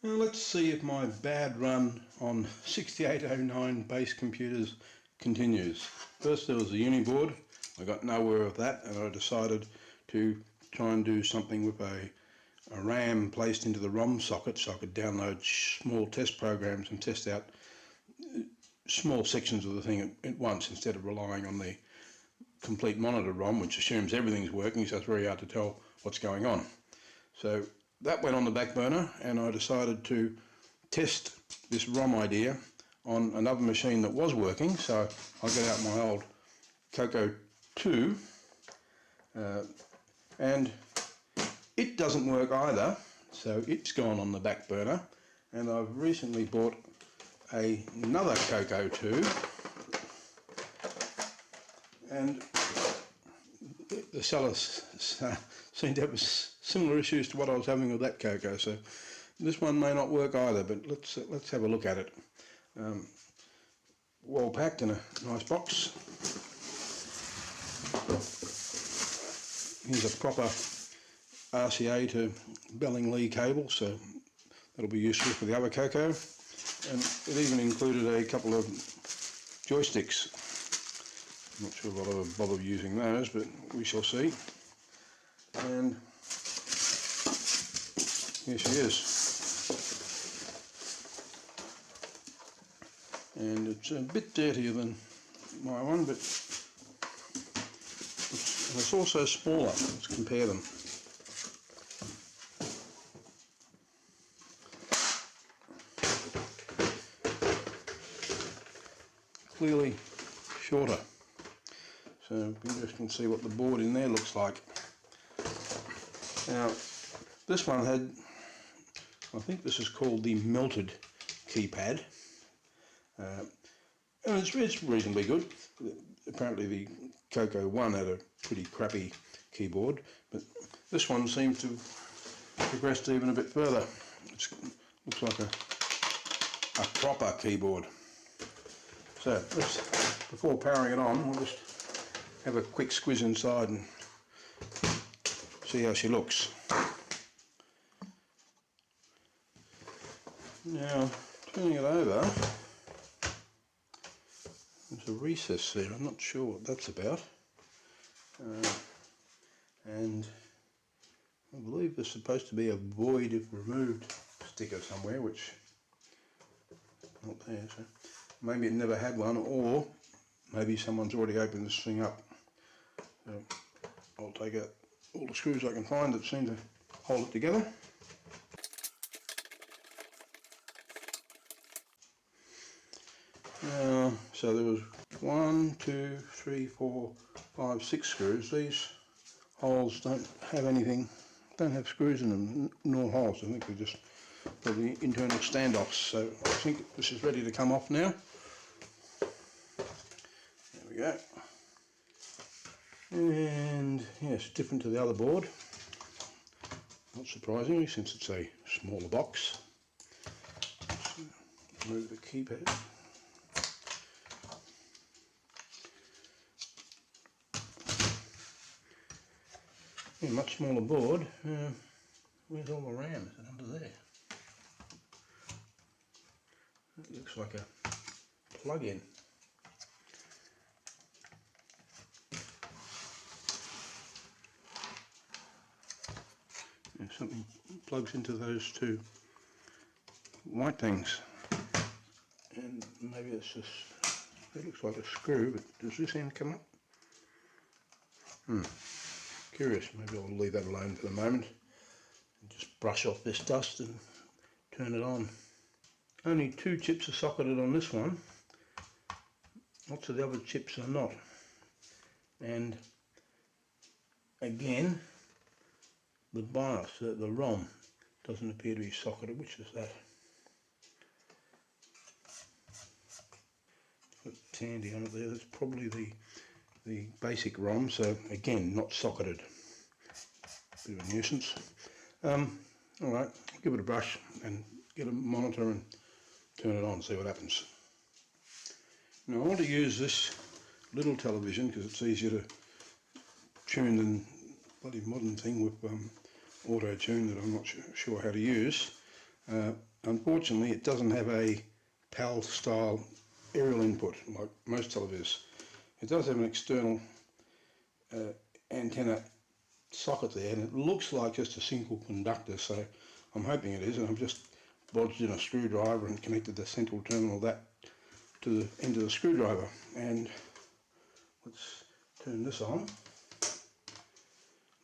Now let's see if my bad run on 6809 base computers continues. First there was the uni board. I got nowhere with that, and I decided to try and do something with a RAM placed into the ROM socket so I could download small test programs and test out small sections of the thing at once, instead of relying on the complete monitor ROM, which assumes everything's working, so it's very hard to tell what's going on. So that went on the back burner, and I decided to test this ROM idea on another machine that was working. So I got out my old CoCo 2 and it doesn't work either, so it's gone on the back burner. And I've recently bought another CoCo 2, and the sellers seem to have similar issues to what I was having with that CoCo, so this one may not work either, but let's have a look at it. Well packed in a nice box. Here's a proper RCA to Bellinglee cable, so that'll be useful for the other CoCo, and it even included a couple of joysticks. I'm not sure if I'll ever bother using those, but we shall see. And here she is. And it's a bit dirtier than my one, but it's also smaller. Let's compare them. Clearly shorter. So it'll be interesting to see what the board in there looks like. Now, this one had, I think this is called the melted keypad, and it's reasonably good. Apparently the CoCo 1 had a pretty crappy keyboard, but this one seems to have progressed even a bit further. It looks like a proper keyboard. So before powering it on, we'll just have a quick squiz inside and see how she looks. Now, turning it over, there's a recess there. I'm not sure what that's about. And I believe there's supposed to be a void if removed sticker somewhere, which not there. So maybe it never had one, or maybe someone's already opened this thing up. So I'll take out all the screws I can find that seem to hold it together. So there was 1, 2, 3, 4, 5, 6 screws. These holes don't have screws in them, nor holes. I think they're just probably internal standoffs. So I think this is ready to come off now. There we go. And yes, different to the other board, not surprisingly, since it's a smaller box. Let's remove the keypad. Yeah, much smaller board. Where's all the RAM? Is it under there? It looks like a plug-in. Yeah, something plugs into those two white things, and maybe it's just, it looks like a screw, but does this end come up? Curious. Maybe I'll leave that alone for the moment and just brush off this dust and turn it on. Only 2 chips are socketed on this one. Lots of the other chips are not. And again, the BIOS, the ROM, doesn't appear to be socketed. Which is that? It's got Tandy on it there. That's probably the basic ROM, so again, not socketed. Bit of a nuisance. Alright, I'll give it a brush and get a monitor and turn it on, see what happens. Now I want to use this little television because it's easier to tune than bloody modern thing with auto tune that I'm not sure how to use. Unfortunately, it doesn't have a PAL style aerial input like most televisions. It does have an external antenna socket there, and it looks like just a single conductor, so I'm hoping it is, and I've just lodged in a screwdriver and connected the central terminal of that to the end of the screwdriver. And let's turn this on,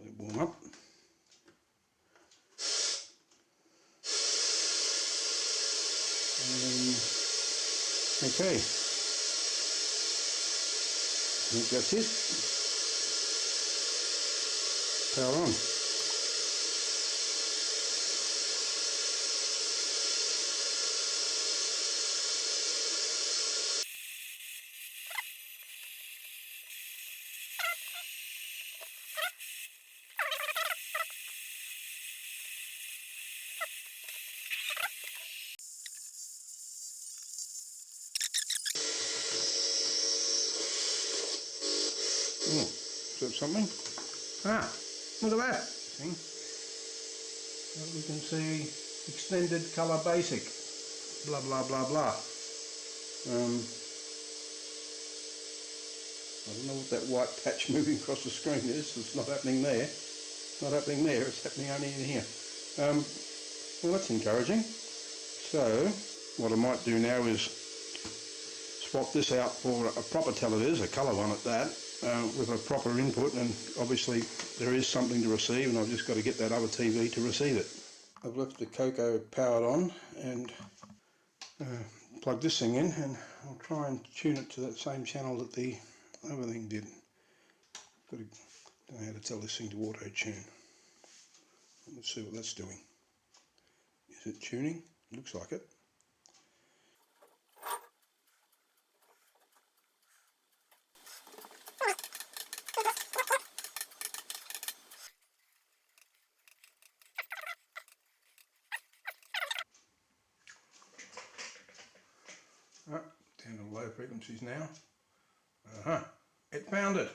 let it warm up. Okay, I think that's it. Power on. Oh, is that something? Ah, look at that. See? We can see extended colour basic. Blah blah blah blah. I don't know what that white patch moving across the screen is. It's not happening there. It's not happening there. It's happening only in here. Well, that's encouraging. So, what I might do now is swap this out for a proper television, a colour one at that, with a proper input, and obviously there is something to receive, and I've just got to get that other TV to receive it. I've left the CoCo powered on and plug this thing in, and I'll try and tune it to that same channel that the other thing did. Don't know how to tell this thing to auto tune. Let's see what that's doing. Is it tuning? Looks like it. Down to low frequencies now. It found it.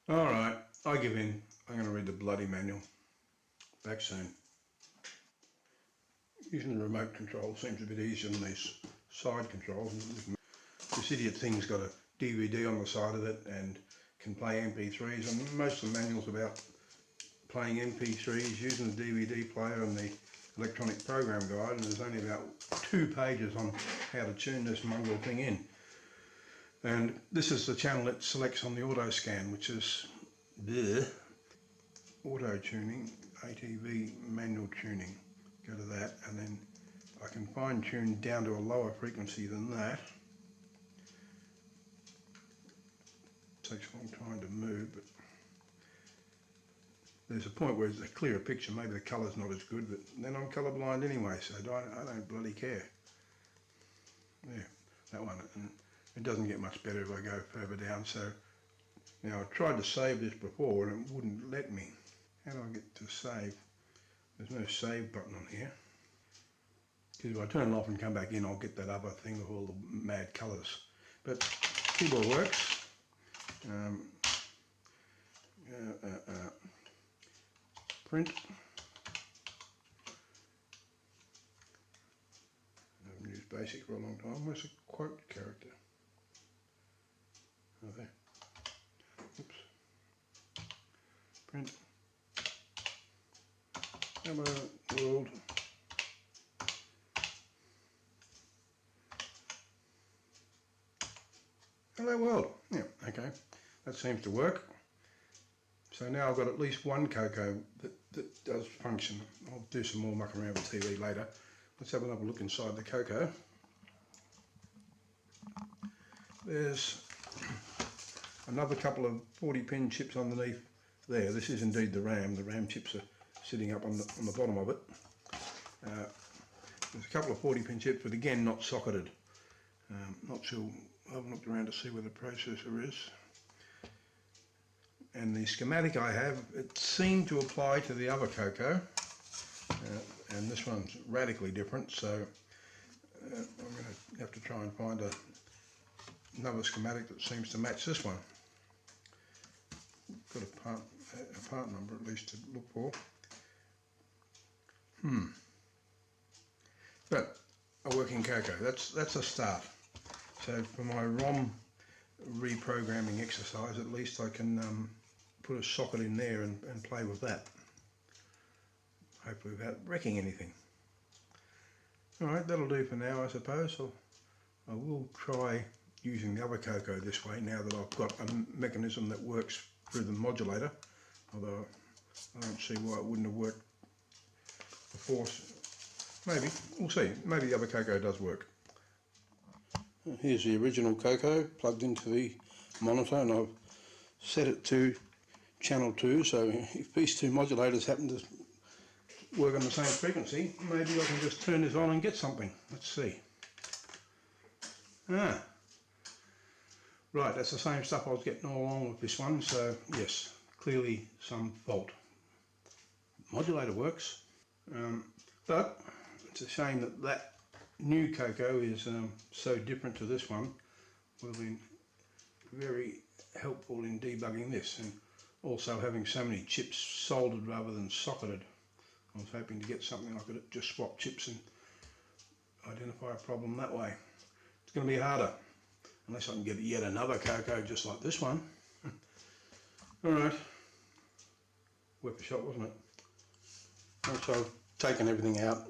Alright, I give in. I'm going to read the bloody manual. Back soon. Using the remote control seems a bit easier than these side controls. This idiot thing's got a DVD on the side of it and can play MP3s, and most of the manual's about playing MP3s, using the DVD player and the electronic program guide, and there's only about 2 pages on how to tune this mongrel thing in. And this is the channel it selects on the auto scan, which is bleh. Auto tuning, ATV manual tuning. Go to that, and then I can fine tune down to a lower frequency than that. It takes a long time to move, but there's a point where it's a clearer picture. Maybe the colour's not as good, but then I'm colourblind anyway, so I don't bloody care. Yeah, that one. And it doesn't get much better if I go further down. So now I tried to save this before and it wouldn't let me. How do I get to save? There's no save button on here. Because if I turn it off and come back in, I'll get that other thing with all the mad colours. But keyboard works. Print. I haven't used BASIC for a long time. Where's the quote character? Oh, there. Oops. Print. Hello world. Hello world. Yeah, okay. That seems to work. So now I've got at least one CoCo that does function. I'll do some more mucking around with TV later. Let's have another look inside the CoCo. There's another couple of 40-pin chips underneath there. This is indeed the RAM. The RAM chips are sitting up on the bottom of it. There's a couple of 40-pin chips, but again not socketed. Not sure. I haven't looked around to see where the processor is. And the schematic I have, it seemed to apply to the other CoCo, and this one's radically different, so I'm going to have to try and find another schematic that seems to match this one. Got a part number at least to look for. But a working CoCo, that's a start. So for my ROM reprogramming exercise, at least I can put a socket in there and play with that. Hopefully without wrecking anything. Alright, that'll do for now, I suppose. I will try using the other CoCo this way now that I've got a mechanism that works through the modulator, although I don't see why it wouldn't have worked before. Maybe, we'll see, maybe the other CoCo does work. Here's the original CoCo plugged into the monitor, and I've set it to channel 2, so if these two modulators happen to work on the same frequency, maybe I can just turn this on and get something. Let's see. Right, that's the same stuff I was getting all along with this one, so yes, clearly some fault. Modulator works, but it's a shame that that new CoCo is so different to this one. Would have been very helpful in debugging this, and also having so many chips soldered rather than socketed. I was hoping to get something I could just swap chips and identify a problem that way. It's going to be harder, unless I can get yet another CoCo just like this one. Alright, worth a shot, wasn't it? And so I've taken everything out,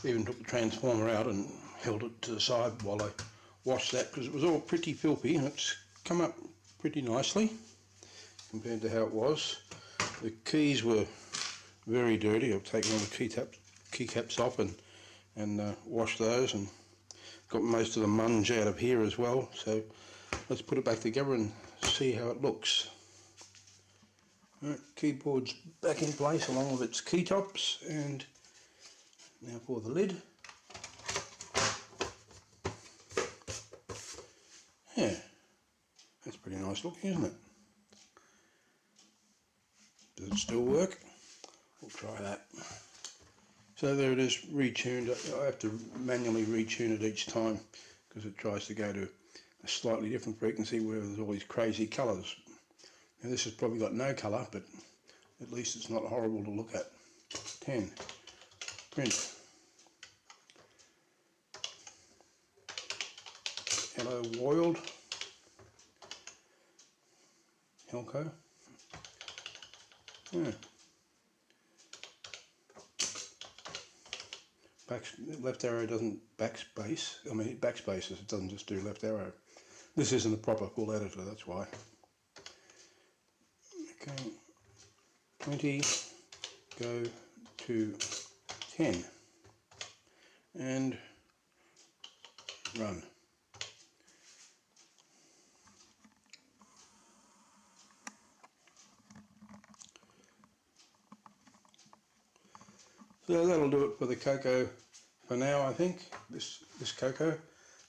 even took the transformer out and held it to the side while I washed that, because it was all pretty filthy, and it's come up pretty nicely compared to how it was. The keys were very dirty. I've taken all the keycaps off and washed those, and got most of the munge out of here as well. So let's put it back together and see how it looks. Right, keyboard's back in place along with its key tops, and now for the lid. Yeah, that's pretty nice looking, isn't it? Does it still work? We'll try that. So there it is, retuned. I have to manually retune it each time because it tries to go to a slightly different frequency where there's all these crazy colours. Now this has probably got no colour, but at least it's not horrible to look at. 10. Print. Hello World. Helco. Yeah. Left arrow doesn't backspace. I mean, it backspaces, it doesn't just do left arrow. This isn't a proper full editor, that's why. Okay, 20, go to 10, and run. So that'll do it for the CoCo for now, I think, this CoCo.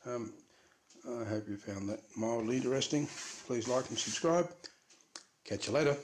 I hope you found that mildly interesting. Please like and subscribe. Catch you later.